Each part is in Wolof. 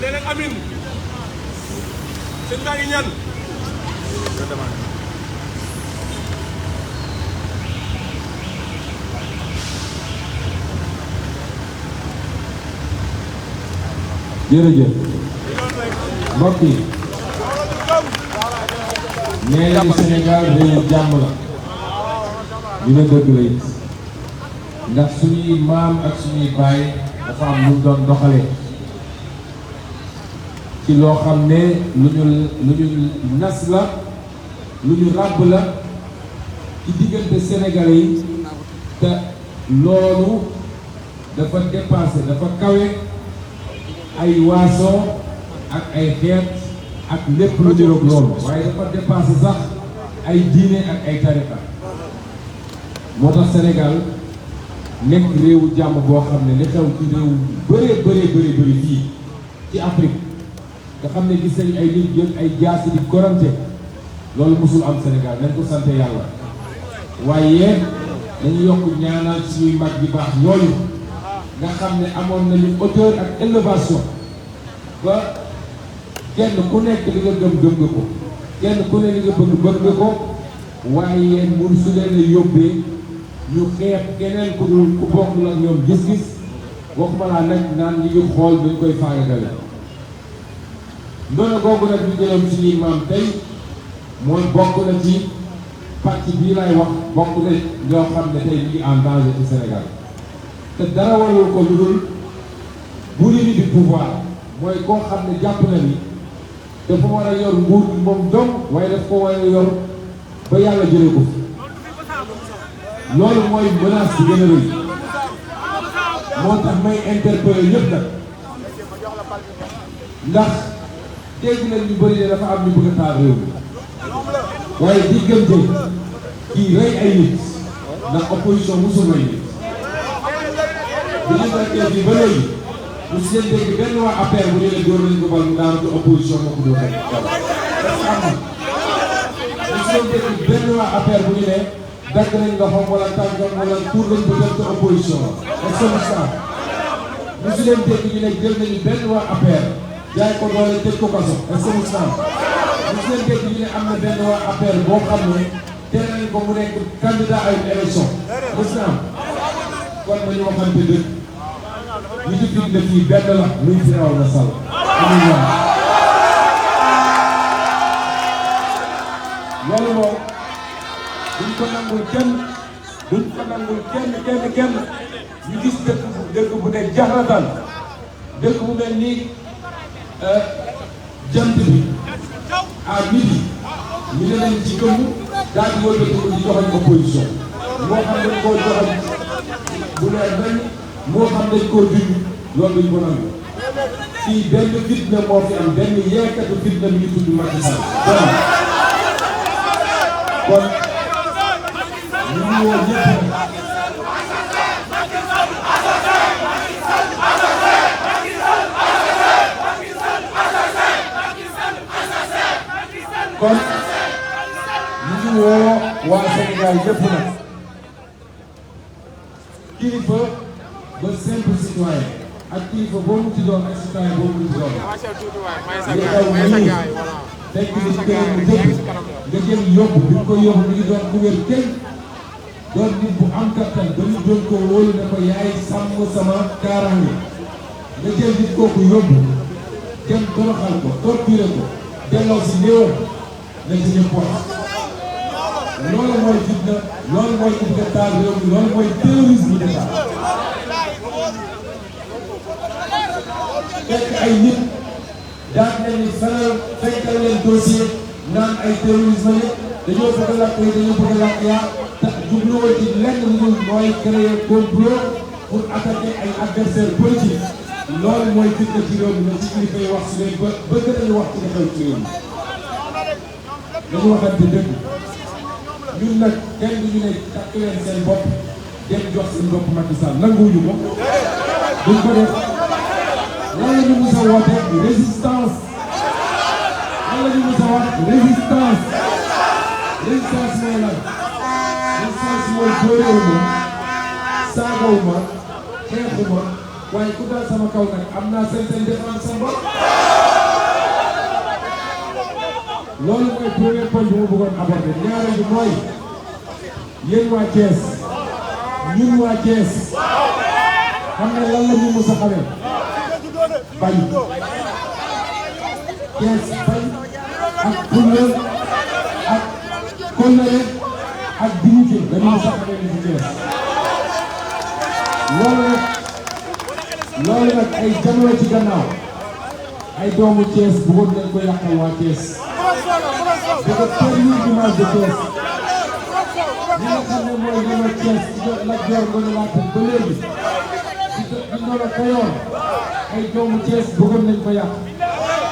nee leen amin sëñ baa ngi ñaan jërëjëf mbokk yi nee nañu Sénégal réewu jàmm la li na dëgg la it ndax suñuy maam ak suñuy baay dafa am lu doon doxalee ci loo xam ne lu ñu nas la lu ñu ràbb la ci diggante Sénégalais yi te loolu dafa dépassé dafa kawe ay waaso ak ay xeet ak lépp lu niroog loolu waaye dafa dépassé sax ay diine ak ay tariqa moo tax Sénégal nekk réewu jàmm boo xam ne li xew ci réew bëri fii ci Afrique nga xam ne gis nañ ay nit jël ay jaasi di korante loolu mosul am Sénégal nañ ko sante yàlla waaye dañu yokk ñaanal suñuy mag bi baax yooyu nga xam ne amoon nañu hauteur ak élévation ba kenn ku nekk li nga gëm nga ko kenn ku ne li nga bëgg nga ko waaye mun su leen a yóbbee ñu xeex keneen ku dul ku bokkul ak ñoom gis-gis waxuma laa nag naan ñi ngi xool dañ koy faagagale ndono googu nag ñu jëloon suñuy maam tey mooy bokk na ci pàcc bii lay wax bokk na ñoo xam ne tey ñu ngi en danger ci Sénégal te dara warul ko lu dul bourimi du pouvoir mooy koo xam ne jàpp na ni dafa war a yor nguur gi moom dong waaye daf ko war a yor ba yàlla jëlee ko fi loolu mooy menace bi gën a rëy moo tax may interpeller ñëpp nag ndax dégg nañ ñu bëri ne dafa am ñu bëgg a taal réew mi waaye diggante kii rey ay nit ndax opposition musul rey nit bi ñu nekkee fii ba léegi mu si leen dégg benn waa APR bu ñu ne door nañ ko bal mu daanu ci opposition moo ko doon rek mu si leen dégg benn waa APR bu ñu ne dagg nañ loxoom wala tànkam wala tuur nañ ko dem ci opposition est-ce que mu si leen dégg ñu ne jël nañu benn waa APR jaay ko doole tëj ko kaso est-ce que mu si leen dégg ñu ne am na benn waa APR boo xam ne teel nañ ko mu nekk candidat à une élection mos na am kon nañu waxante dëgg ñi ci fitna fii benn la muy Firawna Sall amuñu wax loolu moom duñ ko nangul kenn ñu gis dëkk bu ne jaxratan dëkk bu mel ni jant bi à midi ñu ne leen ci gëmm daal di wër dëkk di joxañ opposition moo xam dañ koo joxañ bu leer nañ moo xam dañ koo dund loolu duñ ko nangu fii benn fitna moo fi am benn yeekatu fitna mi ngi tudd Macky Sall kon ñu ngi woo ñëpp kon ñu ngi woo waa Sénégal yëpp nag kilifa ba simple citoyen ak kilifa boo mu ci doon ak citoyen boo mu ci doon li xew nii fekk ni kër mu jël nga jël yóbbu bi ko yóbbu mi ngi doon ku wér kenn doon nit bu am kattan ba ñu doon ko wóolu ne ko yaay sàmm sama kaaraange nga jël nit kooku yóbbu dem toroxal ko torturer ko delloo si néewam na ci ñëpp wax loolu mooy fitna loolu mooy coup d'état réew mi loolu mooy terrorisme d'état fekk ay nit daal nañu fanal fekkal leen dossier naan ay terrorisme la dañoo bëgg a lakk dañoo bëgg a lakk yaa te jubluwul ci lenn lu dul mooy créer complot pour attaquer ay adversaires politiques loolu mooy fitna ci réew mi na ci kilifa yi wax si leen ba bëgg nañu wax ci li xew ci réew mi dañu waxante dëgg ñun nag kenn du ñu ne takk leen seen bopp dem jox seen bopp Macky Sall nanguwuñu ko duñ ko def lan la ñu mus a woote résistance lan la ñu mus a wax résistance mooy lan résistance mooy dóorewuma saagawuma xeexuma waaye ku dal sama kaw nag am naa sañ-sañ défendre sama bopp. loolu mooy premier point bi ma bëggoon aborder ñaareel bi mooy yéen waa Thiès ñun waa Thiès xam ne lan la ñu mës a xamee bañ Thiès bañ ak fulla ak kóllëre ak dignité dañu mës a xamee ni ci Thiès loolu nag ay jamono ci gannaaw ay doomu Thiès bëggoon nañ ko yàqal waa Thiès dafa ternir l'image de Thiès li nga xam ne mooy dama Thiès la jor ngone laata ba léegi di noonu Kayoor ay doomu Thiès bëggoon nañ ko yàq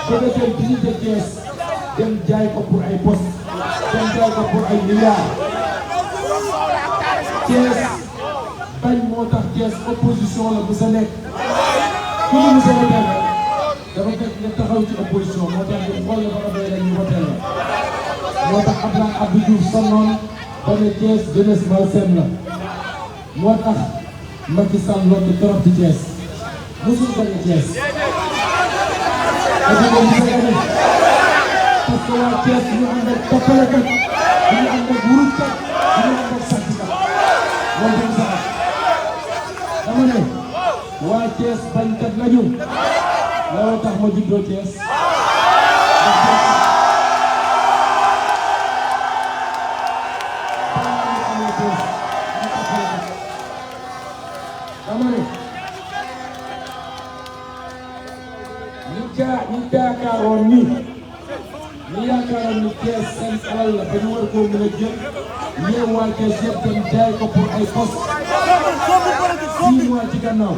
bëgg a jël dignité Thiès dem jaay ko pour ay poste dem jaay ko pour ay milliards Thiès bañ moo tax Thiès opposition la bu sa nekk ku ñu sa woteel dafa fekk nga taxaw ci opposition moo tax ñu xool la ba doy la ñu woteel la moo tax Abdoulaye Abdou Diouf sonnoon ba ne Thiès jeunesse malsaine la moo tax Macky Sall lottu trop ci Thiès musul gañe Thiès parce que waa Thiès ñu ànd ak toppalekat ñu ànd ak wurutkat ñu ànd ak sàcckat loolu dem sax dama ne waa Thiès bañkat lañu loolu tax ma juddoo Thiès dama ne ñi yaakaaroon ni Thiès seen alal la ba ñu war koo mën a jël ñeew waa Thiès yëpp dem jaay ko pour ay poste 6 mois ci gannaaw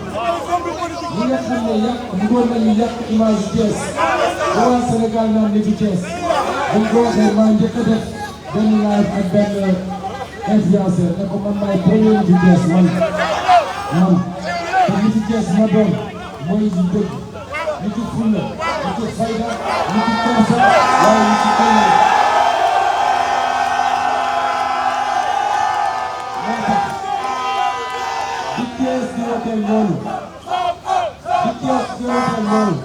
ñi nga xam ne bëggoon nañu yàq image Thiès ba waa Sénégal naan ni ci Thiès buñ ko waxee maa njëkk a def benn live ak benn influenceur ne ko man maay premier ci Thiès man te li ci Thiès ma doon mooy li dëgg li ci fulla li ci fayda li ci kersa waaye li ci ëllëg moo tax di Thiès di woteel loolu di Thiès di woteel loolu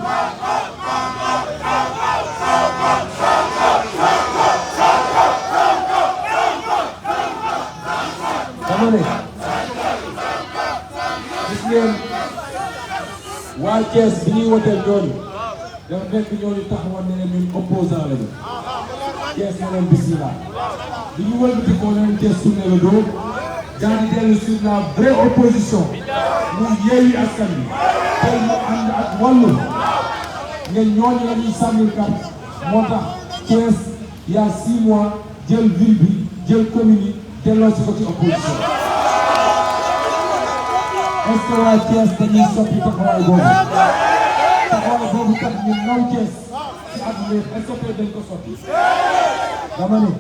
dama ne gis ngeen waa Thiès bi ñuy woteel ñooñu dafa fekk ñooñu taxawoon ne ñun opposant lañu Thiès na leen bismillah bi ñu wëlbati ko leen Thiès tourné le dos daal di dellu sur la vraie opposition mu Yewwi Askan Wi tey mu ànd ak Wallu nga ñooñu la ñuy sàmmil carte moo tax Thiès il y a 6 mois jël ville bi jël commune yi delloo si ko ci opposition est-ce que waa Thiès dañuy soppi taxawaay boobu tax ñu naw Thiès ci àdduna est-ce que dañ ko soppi dama ne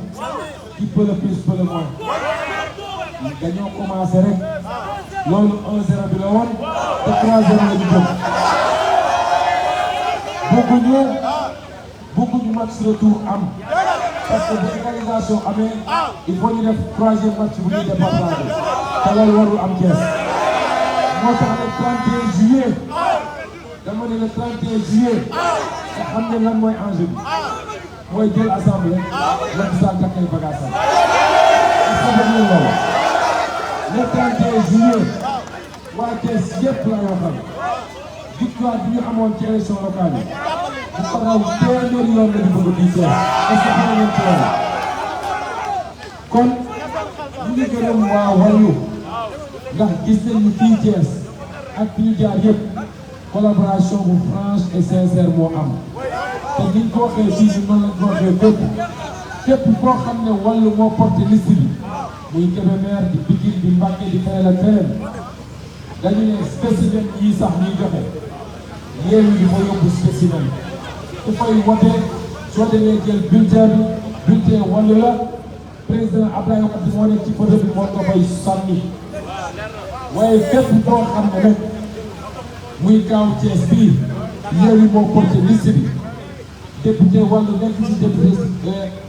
qui peut le plus peut le moins dañoo commencé rek loolu 1-0 bi la woon te 3-0 la ñu jëm bëgguñu match retour am parce que bu égalisation amee il faut ñu def 3e match bu ñuy départage te loolu warul am Thiès moo tax le 31 juillet dama ne le 31 juillet nga xam ne lan mooy enjeu bi mooy jël assemblée Macky Sall takkay bagaasam est-ce que loolu le 31 juillet waa Thiès yëpp la waxal victoire bi ñu amoon ci élection locale yi bu ko raw téeméeri yoon la ñu bëgg di Thiès est-ce que xam ngeen ci loolu kon ñu ngi gërëm waa Wallu ndax gis nañu fii Thiès ak fi ñu jaar yëpp collaboration bu franche et sincère moo am te niñ ko waxee fii si noonu lañ ko waxee képp koo xam ne Wallu moo porté liste bi muy Kébémer di Pikine di Mbacké di feneen ak feneen dañu ne spécimen yi sax ñuy joxe Yewwi di fa yóbbu spécimen ku fay wote soo demee jël bulletin Wallu la président Abdoulaye Wade moo nekk ci photo bi moo ko fay sànni waaye képp koo xam ne rek muy kaaw Thiès bii Yewwi moo porté liste bi député Wallu nekk ci député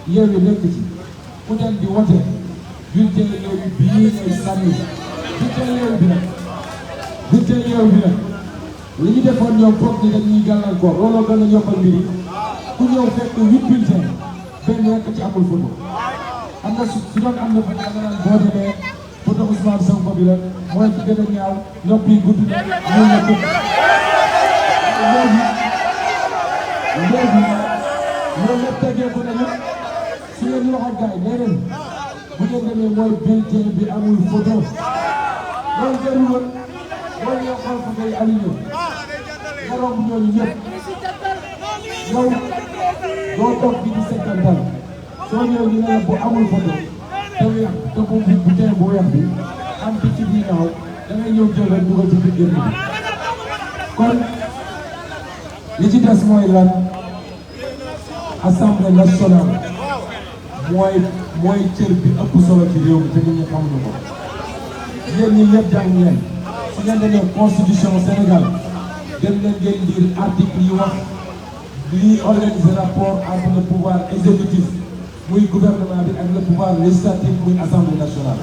Yewwi nekk ci ku dem di wote bulletin Yewwi bii ngay sànni bulletin Yewwi bi nag li ñu defoon ñoom foog ni dañuy gàllankoor looloo gën a yokkal mbir yi ku ñëw fekk 8 bulletins benn rekk ci amul photo am na su doon am na photo da nga naan boo demee photo Ousmane Sonko bi la mooy ci gën a ñaaw nopp yi gudd na ñëw na ko léegi loolu lépp tegee ko nañu su ngeen waxoon gars yi nee leen bu ngeen demee mooy bulletin bi amul photo loolu jarul woon mooy ñoo xool photo yi aligné nga romb ñooñu ñëpp yow doo toog bi di settantal soo ñëw ñu ne bu amul photo te weex te bu bulletin bu weex bi am picc bi naaw da ngay ñëw jël rek dugal ci biir génn bi kon li ci des mooy lan assemblée nationale mooy cër bi ëpp solo ci réew mi te nit ñi xamuñu ko yéen ñi ñëpp jàng ngeen su ngeen demee constitution Sénégal dem leen ngeen lire article yi wax lii organiser rapport entre le pouvoir exécutif muy gouvernement bi ak le pouvoir législatif muy assemblée nationale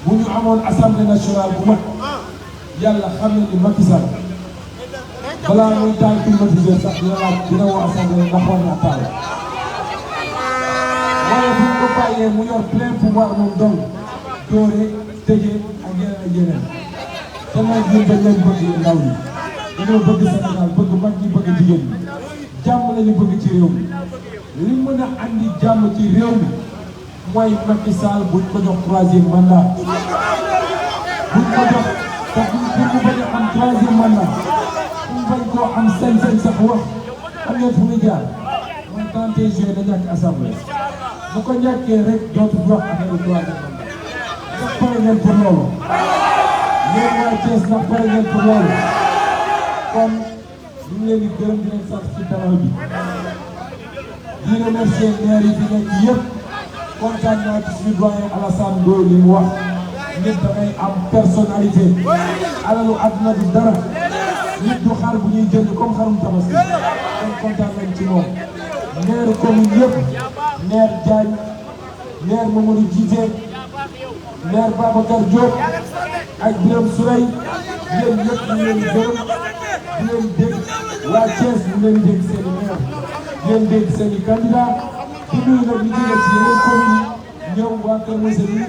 bu ñu amoon assemblée nationale bu mag yàlla xam na ni Macky Sall balaa muy taal climatiseur sax dina woo assemblée ndax war naa taal waaye bu ñu ko bàyyee mu yor plein pouvoir moom donc doore tëjee ak yeneen te nag ñun dañ leen bëgg ndaw ñi dañoo bëgg Sénégal bëgg mag ñi bëgg jigéen ñi jàmm lañu bëgg ci réew mi li mën a andi jàmm ci réew mi mooy Macky Sall buñ ko jox 3e mandat buñ ko jox te buñ ko bañ a am 3e mandat buñ bañ koo am sañ-sañ sax wax xam ngeen fu muy jaar mooy 31 juillet da ñàkk assemblée bu ko ñàkkee rek dootul wax affaire 3e mandat ndax pare ngeen pour loolu yéen waa Thiès ndax pare ngeen pour loolu kon ñu ngi leen di gërëm di leen sant ci dalal bi di remercier maire yi fi nekk yëpp kontaan naa ci suñu doyen Alassane Ndoye li mu wax nit dangay am personnalité alalu àdduna bi dara nit du xar bu ñuy jënd comme xarum tabaski kon kontaan nañ ci moom maire commune yëpp maire Diagne maire Mamadou Djité maire Babacar Diop ak Birame Souleye yéen ñëpp ñu leen di gërëm di leen dégg waa Thiès ñu leen dégg seen i maire di leen dégg seen i candidat di nuyu nag ñu jóge ci yeneen commune yi ñëw waa Kër Moussa bi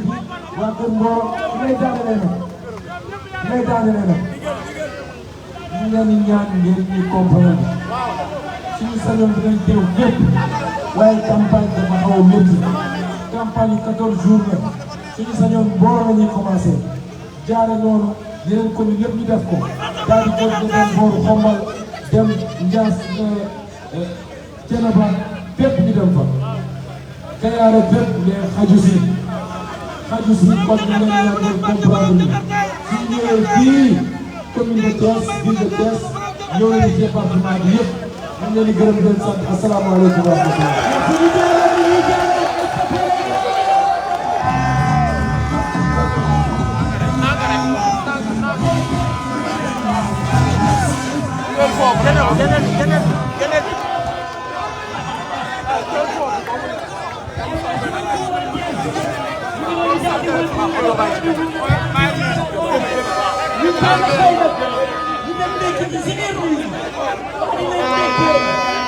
waa Kër Mboro lay daanelee nag ñu leen di ñaan ngeen ñu comprendre suñu sañoon dinañ teew ñëpp waaye campagne dafa xaw a métti campagne yu 14 jours la suñu sañoon Mboro la ñuy commencé jaare noonu yeneen commune yëpp ñu def ko daal di ko dem booru Xombal dem Ndiass Thiénaba fépp ñu dem fa Kayaare fépp mais xaju si kon ñu leen ñaan ngeen comprendre ni suñu ñëwee fii commune de Thiès ville de Thiès ñëw nañu département bi yëpp ñu leen di gërëm di leen sant asalaamaaleykum wa rahmatulah. You